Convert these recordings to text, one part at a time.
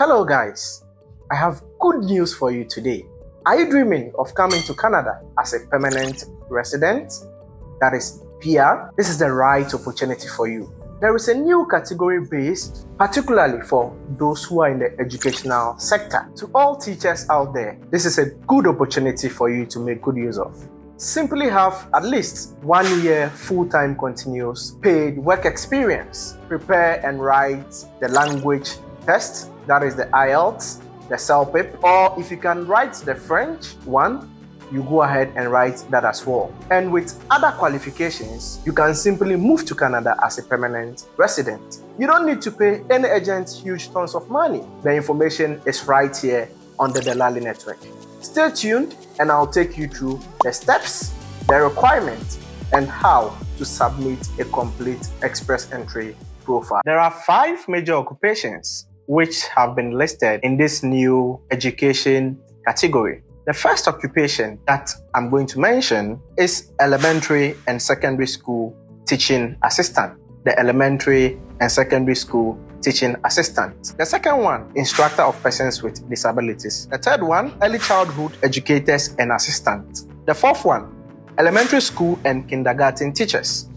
Hello guys, I have good news for you today. Are you dreaming of coming to Canada as a permanent resident? That is PR. This is the right opportunity for you. There is a new category based particularly for those who are in the educational sector. To all teachers out there, this is a good opportunity for you to make good use of. Simply have at least 1 year full-time continuous paid work experience. Prepare and write the language test, that is the IELTS, the CELPIP, or if you can write the French one, you go ahead and write that as well. And with other qualifications, you can simply move to Canada as a permanent resident. You don't need to pay any agent huge tons of money. The information is right here on the Delali network. Stay tuned and I'll take you through the steps, the requirements, and how to submit a complete express entry profile. There are 5 major occupations which have been listed in this new education category. The first occupation that I'm going to mention is elementary and secondary school teaching assistant. The elementary and secondary school teaching assistant. The second one, instructor of persons with disabilities. The third one, early childhood educators and assistants. The fourth one, elementary school and kindergarten teachers.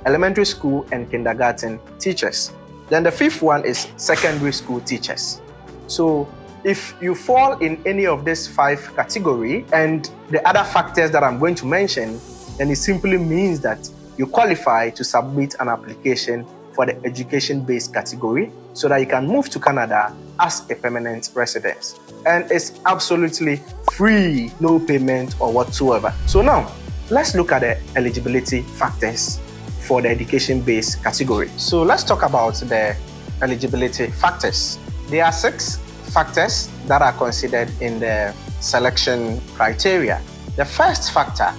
Elementary school and kindergarten teachers. Then the fifth one is secondary school teachers. So if you fall in any of these 5 categories and the other factors that I'm going to mention, then it simply means that you qualify to submit an application for the education-based category so that you can move to Canada as a permanent resident. And it's absolutely free, no payment or whatsoever. So now, let's look at the eligibility factors for the education-based category. So let's talk about the eligibility factors. There are 6 factors that are considered in the selection criteria. The first factor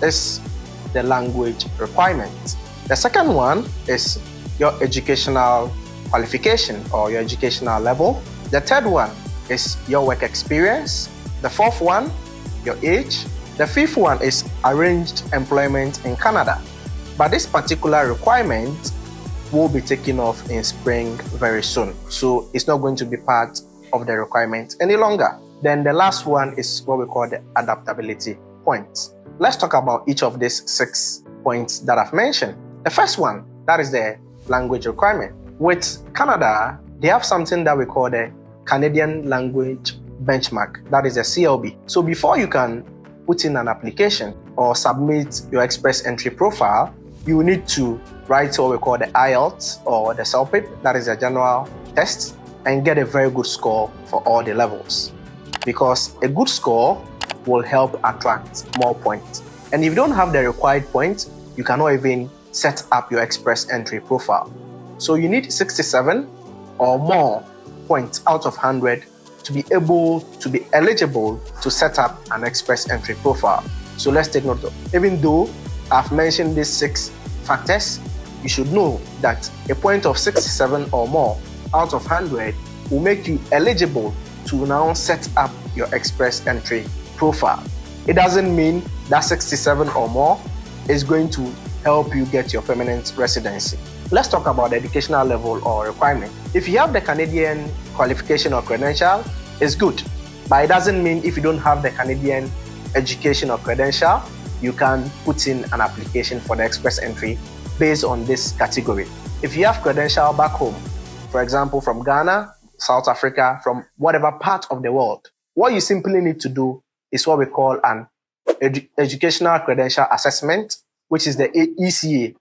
is the language requirement. The second one is your educational qualification or your educational level. The third one is your work experience. The fourth one, your age. The fifth one is arranged employment in Canada. But this particular requirement will be taken off in spring very soon. So it's not going to be part of the requirement any longer. Then the last one is what we call the adaptability points. Let's talk about each of these 6 points that I've mentioned. The first one, that is the language requirement. With Canada, they have something that we call the Canadian Language Benchmark, that is the CLB. So before you can put in an application or submit your express entry profile, you need to write what we call the IELTS or the CELPIP, that is a general test, and get a very good score for all the levels. Because a good score will help attract more points. And if you don't have the required points, you cannot even set up your express entry profile. So you need 67 or more points out of 100 to be able to be eligible to set up an express entry profile. So let's take note of, even though I've mentioned these 6 factors, you should know that a point of 67 or more out of 100 will make you eligible to now set up your express entry profile. It doesn't mean that 67 or more is going to help you get your permanent residency. Let's talk about the educational level or requirement. If you have the Canadian qualification or credential, it's good. But it doesn't mean if you don't have the Canadian education or credential, you can put in an application for the express entry based on this category. If you have credential back home, for example, from Ghana, South Africa, from whatever part of the world, what you simply need to do is what we call an educational credential assessment, which is the ECE.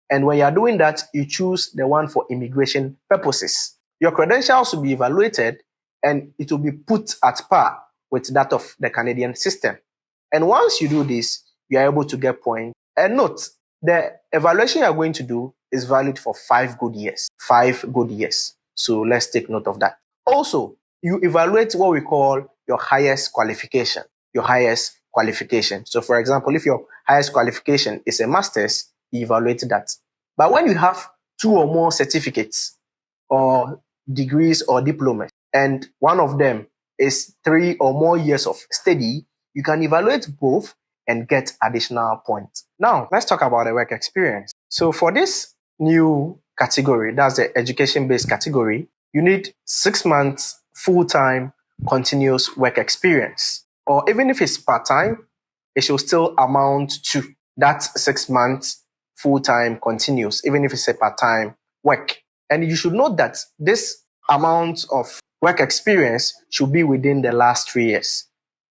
And when you're doing that, you choose the one for immigration purposes. Your credentials will be evaluated and it will be put at par with that of the Canadian system. And once you do this, you are able to get points. And note, the evaluation you are going to do is valid for 5 good years. 5 good years. So let's take note of that. Also, you evaluate what we call your highest qualification. Your highest qualification. So for example, if your highest qualification is a master's, you evaluate that. But when you have 2 or more certificates or degrees or diplomas, and one of them is 3 or more years of study, you can evaluate both and get additional points. Now, let's talk about the work experience. So for this new category, that's the education-based category, you need 6 months full-time continuous work experience. Or even if it's part-time, it should still amount to that 6 months full-time continuous, even if it's a part-time work. And you should note that this amount of work experience should be within the last 3 years.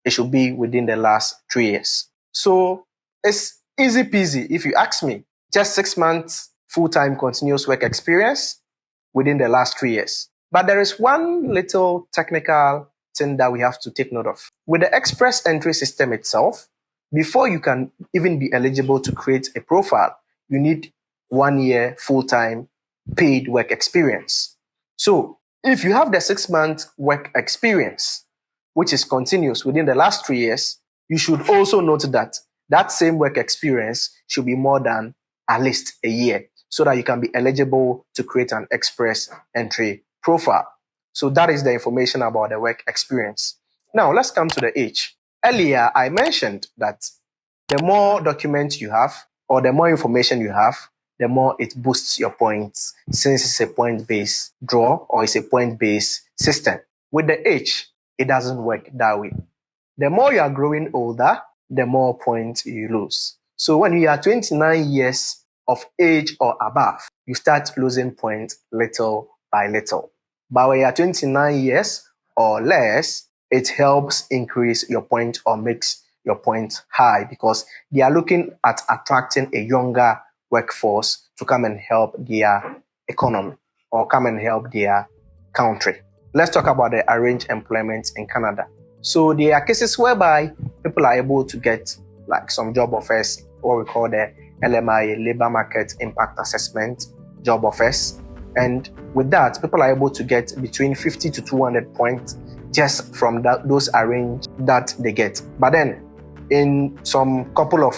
It should be within the last 3 years. So it's easy peasy if you ask me. Just 6 months full-time continuous work experience within the last 3 years. But there is one little technical thing that we have to take note of. With the express entry system itself, before you can even be eligible to create a profile, you need 1 year full-time paid work experience. So if you have the 6 month work experience, which is continuous within the last 3 years, you should also note that that same work experience should be more than at least a year so that you can be eligible to create an express entry profile. So that is the information about the work experience. Now let's come to the age. Earlier, I mentioned that the more documents you have or the more information you have, the more it boosts your points since it's a point-based draw or it's a point-based system. With the age, it doesn't work that way. The more you are growing older, the more points you lose. So when you are 29 years of age or above, you start losing points little by little. But when you are 29 years or less, it helps increase your point or makes your point high because they are looking at attracting a younger workforce to come and help their economy or come and help their country. Let's talk about the arranged employment in Canada. So there are cases whereby people are able to get like some job offers, what we call the LMI, Labor Market Impact Assessment job offers. And with that, people are able to get between 50 to 200 points just from those arranged that they get. But then in some couple of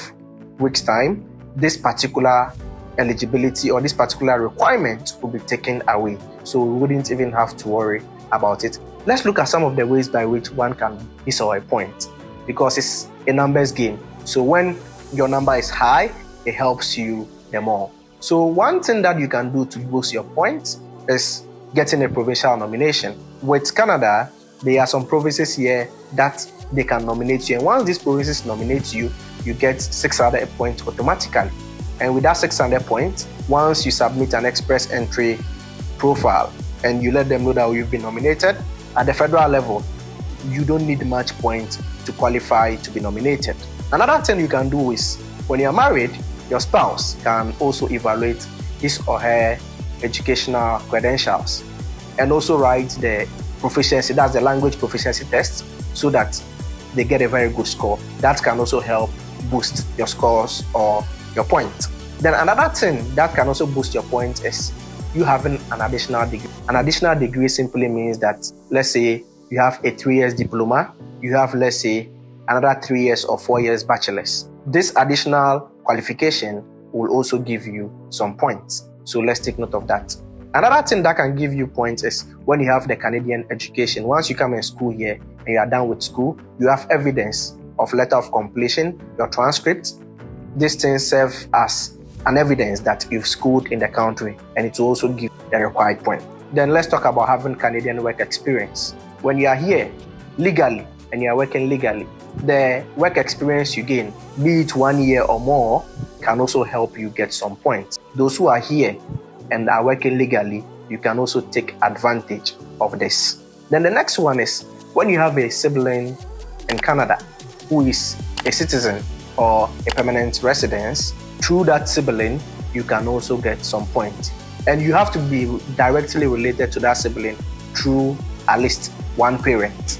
weeks' time, this particular eligibility or this particular requirement will be taken away. So we wouldn't even have to worry about it. Let's look at some of the ways by which one can miss a point because it's a numbers game. So when your number is high, it helps you the more. So one thing that you can do to boost your points is getting a provincial nomination. With Canada, there are some provinces here that they can nominate you. And once these provinces nominate you, you get 600 points automatically. And with that 600 points, once you submit an express entry profile and you let them know that you've been nominated, at the federal level, you don't need much points to qualify to be nominated. Another thing you can do is when you're married, your spouse can also evaluate his or her educational credentials and also write the proficiency, that's the language proficiency test, so that they get a very good score. That can also help boost your scores or your points. Then another thing that can also boost your points is you having an additional degree. An additional degree simply means that, let's say you have a 3 years diploma, you have, let's say, another 3 years or 4 years bachelor's. This additional qualification will also give you some points. So let's take note of that. Another thing that can give you points is when you have the Canadian education. Once you come in school here and you are done with school, you have evidence of letter of completion, your transcript. These things serve as an evidence that you've schooled in the country, and it will also give the required point. Then let's talk about having Canadian work experience. When you are here legally and you are working legally, the work experience you gain, be it 1 year or more, can also help you get some points. Those who are here and are working legally, you can also take advantage of this. Then the next one is when you have a sibling in Canada who is a citizen or a permanent resident, through that sibling, you can also get some points. And you have to be directly related to that sibling through at least one parent.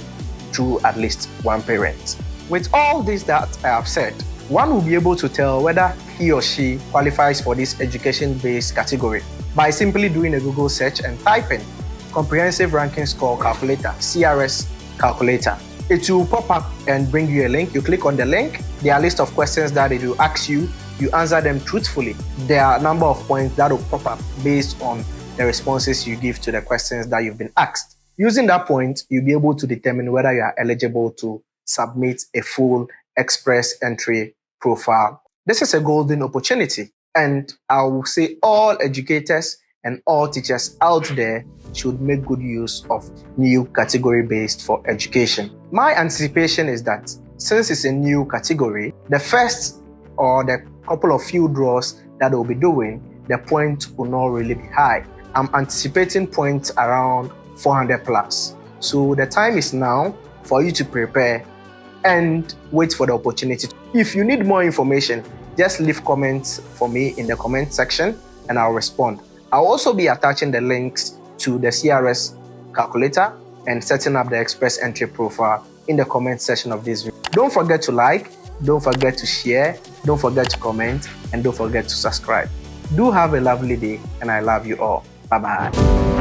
With all this that I have said, one will be able to tell whether he or she qualifies for this education-based category by simply doing a Google search and typing Comprehensive Ranking Score Calculator, CRS Calculator. It will pop up and bring you a link. You click on the link. There are a list of questions that it will ask you. You answer them truthfully. There are a number of points that will pop up based on the responses you give to the questions that you've been asked. Using that point, you'll be able to determine whether you are eligible to submit a full express entry profile. This is a golden opportunity, and I will say all educators and all teachers out there should make good use of new category based for education. My anticipation is that since it's a new category, the first or the couple of few draws that we'll be doing, the point will not really be high. I'm anticipating points around 400 plus. So the time is now for you to prepare and wait for the opportunity. If you need more information, just leave comments for me in the comment section and I'll respond. I'll also be attaching the links to the CRS calculator and setting up the express entry profile in the comment section of this video. Don't forget to like, don't forget to share, don't forget to comment, and don't forget to subscribe. Do have a lovely day, and I love you all. Bye-bye.